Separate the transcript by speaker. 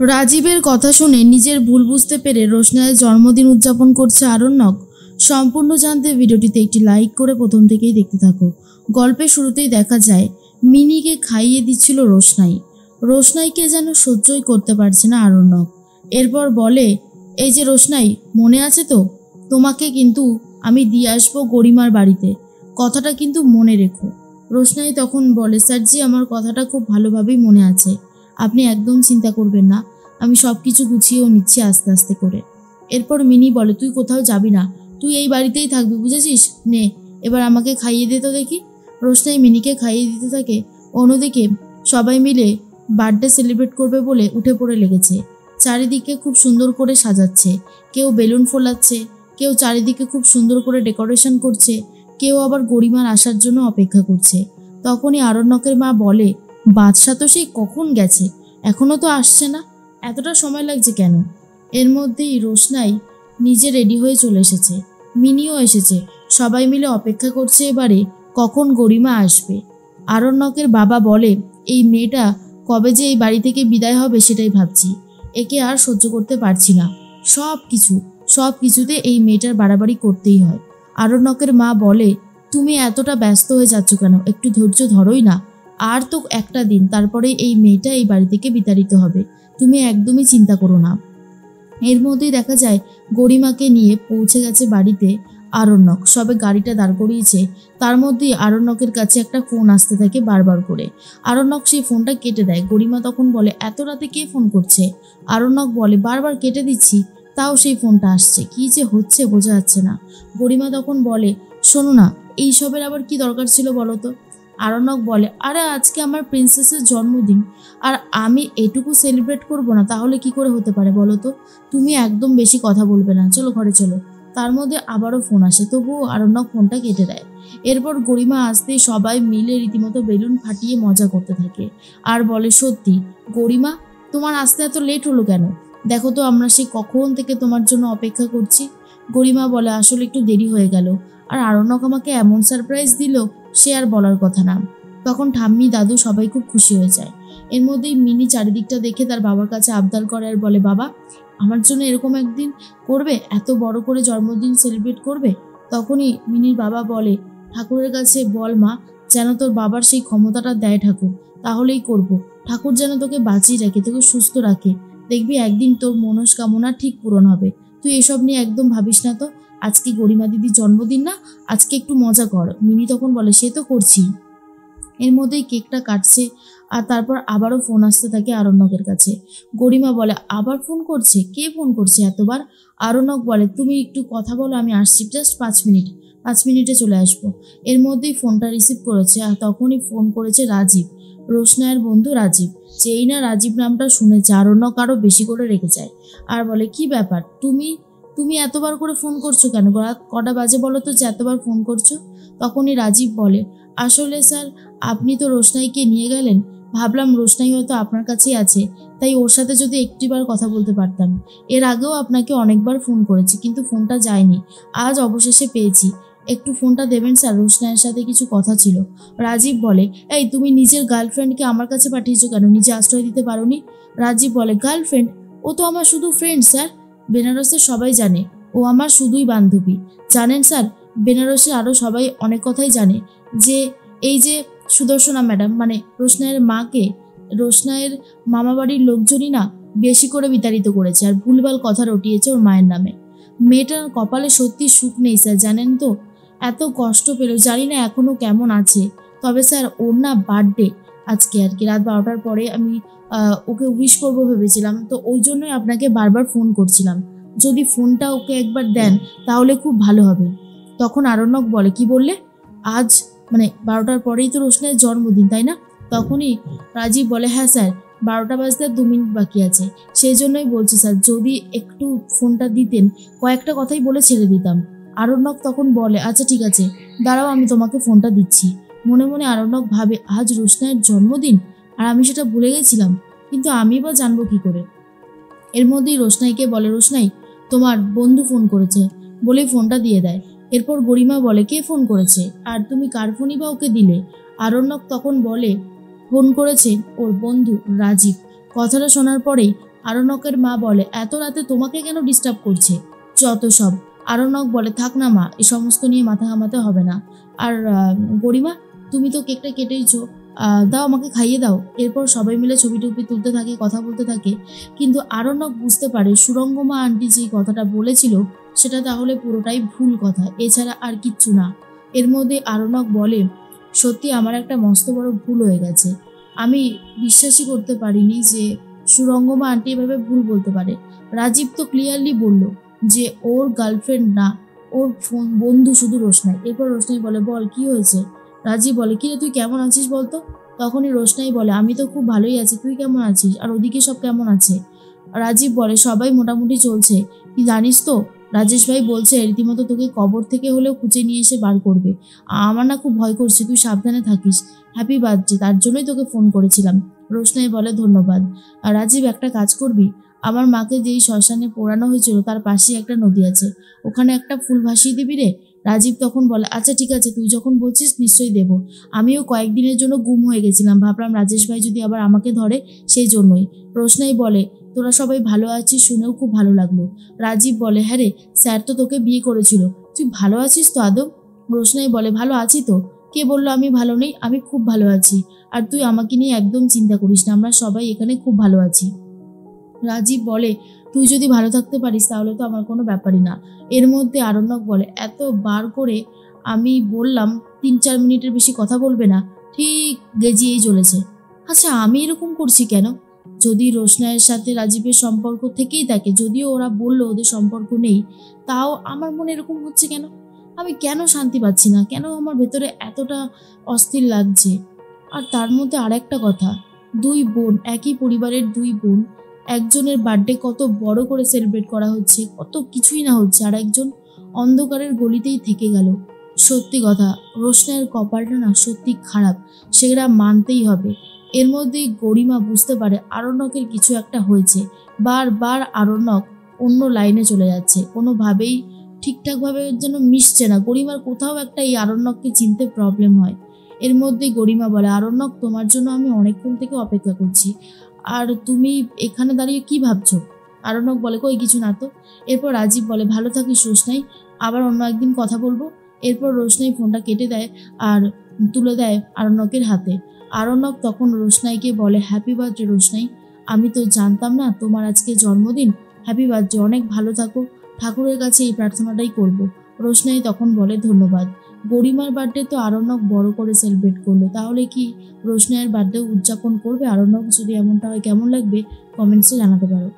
Speaker 1: রাজীবের কথা শুনে নিজের ভুল বুঝতে পেরে রোশনাইয়ের জন্মদিন উদযাপন করছে আরণ্যক। সম্পূর্ণ জানতে ভিডিওটিতে একটি লাইক করে প্রথম থেকেই দেখতে থাকো। গল্পের শুরুতেই দেখা যায় মিনিকে খাইয়ে দিচ্ছিল রোশনাই। রোশনাইকে যেন সহ্যই করতে পারছে না আরণ্যক। এরপর বলে, এই যে রোশনাই, মনে আছে তো, তোমাকে কিন্তু আমি দিয়ে আসবো গরিমার বাড়িতে, কথাটা কিন্তু মনে রেখো। রোশনাই তখন বলে, স্যার জি, আমার কথাটা খুব ভালোভাবেই মনে আছে, আপনি একদম চিন্তা করবেন না, আমি সব কিছু গুছিয়েও নিচ্ছি আস্তে আস্তে করে। এরপর মিনি বলে, তুই কোথাও যাবি না, তুই এই বাড়িতেই থাকবি, বুঝেছিস? নে এবার আমাকে খাইয়ে দে তো দেখি। রোশনাই মিনিকে খাইয়ে দিতে থাকে। অন্যদিকে সবাই মিলে বার্থডে সেলিব্রেট করবে বলে উঠে পড়ে লেগেছে। চারিদিকে খুব সুন্দর করে সাজাচ্ছে, কেউ বেলুন ফোলাচ্ছে, কেউ চারিদিকে খুব সুন্দর করে ডেকোরেশন করছে, কেউ আবার গরিমার আসার জন্য অপেক্ষা করছে। তখনই আরণ্যকের মা বলে, বাদশা তো সেই কখন গেছে, এখনো তো আসছে না, এতটা সময় লাগছে কেন? এর মধ্যেই রোশনাই নিজে রেডি হয়ে চলে এসেছে, মিনিও এসেছে, সবাই মিলে অপেক্ষা করছে এবারে কখন গরিমা আসবে। আরণ্যকের বাবা বলে, এই মেয়েটা কবে যে এই বাড়ি থেকে বিদায় হবে সেটাই ভাবছি, একে আর সহ্য করতে পারছি না, সব কিছুতে এই মেয়েটার বাড়াবাড়ি করতেই হয়। আরণ্যকের মা বলে, তুমি এতটা ব্যস্ত হয়ে যাচ্ছ কেন, একটু ধৈর্য ধরোই না, আর তো একটা দিন, তারপরে এই মেয়েটা এই বাড়ি থেকে বিতাড়িত হবে, তুমি একদমই চিন্তা করো না। এর মধ্যেই দেখা যায় গরিমাকে নিয়ে পৌঁছে গেছে বাড়িতে আরণ্যক। সবে গাড়িটা দাঁড় করিয়েছে, তার মধ্যেই আরণ্যকের কাছে একটা ফোন আসতে থাকে বারবার করে। আরণ্যক সেই ফোনটা কেটে দেয়। গরিমা তখন বলে, এত রাতে কে ফোন করছে? আরণ্যক বলে, বারবার কেটে দিচ্ছি, তাও সেই ফোনটা আসছে, কি যে হচ্ছে বোঝা যাচ্ছে না। গরিমা তখন বলে, শোনো না, এইসবের আবার কি দরকার ছিল বলো তো? আরণ্যক বলে, আরে আজকে আমার প্রিন্সেসের জন্মদিন, আর আমি এটুকু সেলিব্রেট করব না, তাহলে কি করে হতে পারে বলো তো? তুমি একদম বেশি কথা বলবে না, চলো ঘরে চলো। তার মধ্যে আবারও ফোন আসে, তবুও আরণ্যক ফোনটা কেটে দেয়। এরপর গরিমা আসতেই সবাই মিলে রীতিমতো বেলুন ফাটিয়ে মজা করতে থাকে আর বলে, সত্যি গরিমা, তোমার আসতে এত লেট হলো কেন? দেখো তো, আমরা সেই কখন থেকে তোমার জন্য অপেক্ষা করছি। গরিমা বলে, আসলে একটু দেরি হয়ে গেল, আর আরণ্যক আমাকে এমন সারপ্রাইজ দিল, সে আর বলার কথা না। তখন ঠাম্মি দাদু সবাই খুব খুশি হয়ে যায়। এর মধ্যেই মিনি চারিদিকটা দেখে তার বাবার কাছে আবদার করে আর বলে, বাবা, আমার জন্য এরকম একদিন করবে, এত বড় করে জন্মদিন সেলিব্রেট করবে। তখনই মিনির বাবা বলে, ঠাকুরের কাছে বল মা, যেন তোর বাবার সেই ক্ষমতাটা দেয় ঠাকুর, তাহলেই করব। ঠাকুর যেন তোকে বাঁচিয়ে রাখে, তোকে সুস্থ রাখে, দেখবি একদিন তোর মনস্কামনা ঠিক পূরণ হবে। তুই এসব নিয়ে একদম ভাবিস না তো, আজকে গরিমা দিদির জন্মদিন না, আজকে একটু মজা কর। মিনি তখন বলে, সে তো করছি। এর মধ্যেই কেকটা কাটছে, আর তারপর আবারও ফোন আসতে থাকে আরণ্যকের কাছে। গরিমা বলে, আবার ফোন করছে? কে ফোন করছে এতবার? আরণ্যক বলে, তুমি একটু কথা বলো, আমি আসছি, জাস্ট 5 মিনিটে চলে আসবো। এর মধ্যেই ফোনটা রিসিভ করেছে, আর তখনই ফোন করেছে রাজীব, রোশনাইয়ের বন্ধু রাজীব। যেই না রাজীব নামটা শুনেছে, আরণ্যক আরও বেশি করে রেগে যায় আর বলে, কি ব্যাপার, তুমি এতবার করে ফোন করছো কেন? রাত কটা বাজে বলো তো যে এতবার ফোন করছো? তখনই রাজীব বলে, আসলে স্যার, আপনি তো রোশনাইকে নিয়ে গেলেন, ভাবলাম রোশনাই হয়তো আপনার কাছেই আছে, তাই ওর সাথে যদি একটিবার কথা বলতে পারতাম। এর আগেও আপনাকে অনেকবার ফোন করেছি, কিন্তু ফোনটা যায়নি, আজ অবশেষে পেয়েছি, একটু ফোনটা দেবেন স্যার, রোশনাইয়ের সাথে কিছু কথা ছিল। রাজীব বলে, এই তুমি নিজের গার্লফ্রেন্ডকে আমার কাছে পাঠিয়েছো কেন, নিজে আশ্রয় দিতে পারোনি? রাজীব বলে, গার্লফ্রেন্ড? ও তো আমার শুধু ফ্রেন্ড স্যার, বেনারসের সবাই জানে ও আমার শুধুই বান্ধবী। জানেন স্যার, বেনারসে আরও সবাই অনেক কথাই জানে, যে এই যে সুদর্শনা ম্যাডাম, মানে রোশনাইয়ের মাকে, রোশনাইয়ের মামাবাড়ির লোকজনই না বেশি করে বিতাড়িত করেছে আর ভুলভাল কথা রটিয়েছে ওর মায়ের নামে। মেয়েটার কপালে সত্যি সুখ নেই স্যার, জানেন তো, এত কষ্ট পেল, জানি না এখনও কেমন আছে। তবে স্যার, ওর না বার্থডে আজকে, আর কি রাত 12টার পরে আমি ওকে উইশ করবো ভেবেছিলাম, তো ওই জন্যই আপনাকে বারবার ফোন করছিলাম, যদি ফোনটা ওকে একবার দেন তাহলে খুব ভালো হবে। তখন আরণ্যক বলে, কি বললে? আজ মানে 12টার পরেই তো রোশনাইয়ের জন্মদিন, তাই না? তখনই রাজীব বলে, হ্যাঁ স্যার, 12টা বাজতে 2 মিনিট বাকি আছে, সেই জন্যই বলছি স্যার, যদি একটু ফোনটা দিতেন, কয়েকটা কথাই বলে ছেড়ে দিতাম। আরণ্যক তখন বলে, আচ্ছা ঠিক আছে, দাঁড়াও, আমি তোমাকে ফোনটা দিচ্ছি। মনে মনে আরণ্যক ভাবে, আজ রোশনাইয়ের জন্মদিন আর আমি সেটা ভুলে গেছিলাম, কিন্তু আমি বা জানবো কি করে? এর মধ্যেই রোশনাইকে বলে, রোশনাই, তোমার বন্ধু ফোন করেছে, বলেই ফোনটা দিয়ে দেয়। এরপর গরিমা বলে, কে ফোন করেছে, আর তুমি কার ফোনই বা ওকে দিলে? আরণ্যক তখন বলে, ফোন করেছে ওর বন্ধু রাজীব। কথাটা শোনার পরেই আরণ্যকের মা বলে, এত রাতে তোমাকে কেন ডিস্টার্ব করছে? যত সব। আরণ্যক বলে, থাক না মা, এই সমস্ত নিয়ে মাথা ঘামাতে হবে না। আর গরিমা, তুমি তো কেকটা কেটেইছো, দাও আমাকে খাইয়ে দাও। এরপর সবাই মিলে ছবি টবি তুলতে থাকে, কথা বলতে থাকে। কিন্তু আরণ্যক বুঝতে পারে সুরঙ্গমা আন্টি যেই কথাটা বলেছিল সেটা তাহলে পুরোটাই ভুল কথা, এছাড়া আর কিচ্ছু না। এর মধ্যে আরণ্যক বলে, সত্যি আমার একটা মস্ত বড় ভুল হয়ে গেছে। আমি বিশ্বাসই করতে পারিনি যে সুরঙ্গমা আন্টি এভাবে ভুল বলতে পারে। রাজীব তো ক্লিয়ারলি বলল যে ওর গার্লফ্রেন্ড না, ওর বন্ধু শুধু রোশনাই। এরপর রোশনাই বলে, বল কি হয়েছে? রাজীব বলে, কিরে তুই কেমন আছিস বলতো? তখনই রোশনাই বলে, আমি তো খুব ভালোই আছি, তুই কেমন আছিস? আর ওদিকে সব কেমন আছে? রাজীব বলে, সবাই মোটামুটি চলছে। কি জানিস তো, রাজেশ ভাই বলছে রীতিমতো তোকে কবর থেকে হলেও খুঁজে নিয়ে এসে বার করবে। আমার না খুব ভয় করছে, তুই সাবধানে থাকিস। হ্যাপি বার্থডে, তার জন্যই তোকে ফোন করেছিলাম। রোশনাই বলে, ধন্যবাদ। আর রাজীব, একটা কাজ করবি, আমার মাকে যেই শ্মশানে পোড়ানো হয়েছিল তার পাশেই একটা নদী আছে, ওখানে একটা ফুল ভাসিয়ে দিবি রে। রাজীব তখন বলে, আচ্ছা ঠিক আছে, তুই যখন বলছিস নিশ্চয়ই দেব। আমিও কয়েকদিনের জন্য গুম হয়ে গেছিলাম, ভাবলাম রাজেশ ভাই যদি আবার আমাকে ধরে, সেই জন্যই। রোশনাই বলে, তোরা সবাই ভালো আছিস শুনেও খুব ভালো লাগলো। রাজীব বলে, হ্যাঁ রে, স্যার তো তোকে বিয়ে করেছিল, তুই ভালো আছিস তো আদৌ? রোশনাই বলে, ভালো আছি তো। কে বললো আমি ভালো নেই? আমি খুব ভালো আছি। আর তুই আমাকে নিয়ে একদম চিন্তা করিস না, আমরা সবাই এখানে খুব ভালো আছি। রাজীব বলে, তুই যদি ভালো থাকতে পারিস তাহলে তো আমার কোনো ব্যাপারই না। এর মধ্যে আরণ্যক বলে, এত বার করে আমি বললাম 3-4 মিনিটের বেশি কথা বলবে না, ঠিক গেজিয়েই চলেছে। আচ্ছা আমি এরকম করছি কেন? যদি রোশনাইয়ের সাথে রাজীবের সম্পর্ক থেকেই থাকে, যদিও ওরা বললো ওদের সম্পর্ক নেই, তাও আমার মনে এরকম হচ্ছে কেন? আমি কেন শান্তি পাচ্ছি না? কেন আমার ভেতরে এতটা অস্থির লাগছে? আর তার মধ্যে আরেকটা কথা, দুই বোন, একই পরিবারের দুই বোন, একজনের বার্থডে কত বড় করে সেলিব্রেট করা হচ্ছে, কত কিছুই না হচ্ছে, আর একজন অন্ধকারের গলিতেই থেকে গেল। সত্যি কথা, রোশনাইয়ের কপালটা না সত্যি খারাপ, সেটা মানতেই হবে। এর মধ্যেই গরিমা বুঝতে পারে আরণ্যকের কিছু একটা হয়েছে। বারবার আরণ্যক অন্য লাইনে চলে যাচ্ছে, কোনোভাবেই ঠিকঠাকভাবে যেন মিশছে না। গরিমার কোথাও একটা এই আরণ্যককে চিনতে প্রবলেম হয়। এর মধ্যেই গরিমা বলে, আরণ্যক, তোমার জন্য আমি অনেকক্ষণ থেকে অপেক্ষা করছি, আর তুমি এখানে দাঁড়িয়ে কি ভাবছো? আরণ্যক বলে, কই কিছু না তো। এরপর রাজীব বলে, ভালো থাকিস রোশনাই, আবার অন্য একদিন কথা বলবো। এরপর রোশনাই ফোনটা কেটে দেয় আর তুলে দেয় আরণ্যকের হাতে। আরণ্যক তখন রোশনাইকে বলে, হ্যাপি বার্থডে রোশনাই, আমি তো জানতাম না তোমার আজকে জন্মদিন। হ্যাপি বার্থডে, অনেক ভালো থাকো, ঠাকুরের কাছে এই প্রার্থনাটাই করব। রোশনাই তখন বলে, ধন্যবাদ। গরিমার বার্থডে তো আরণ্যক বড় করে সেলিব্রেট করলো, তাহলে কি রোশনাইয়ের বার্থডে উদযাপন করবে আরণ্যক? যদি এমনটা হয় কেমন লাগবে কমেন্টসে জানাতে পারো।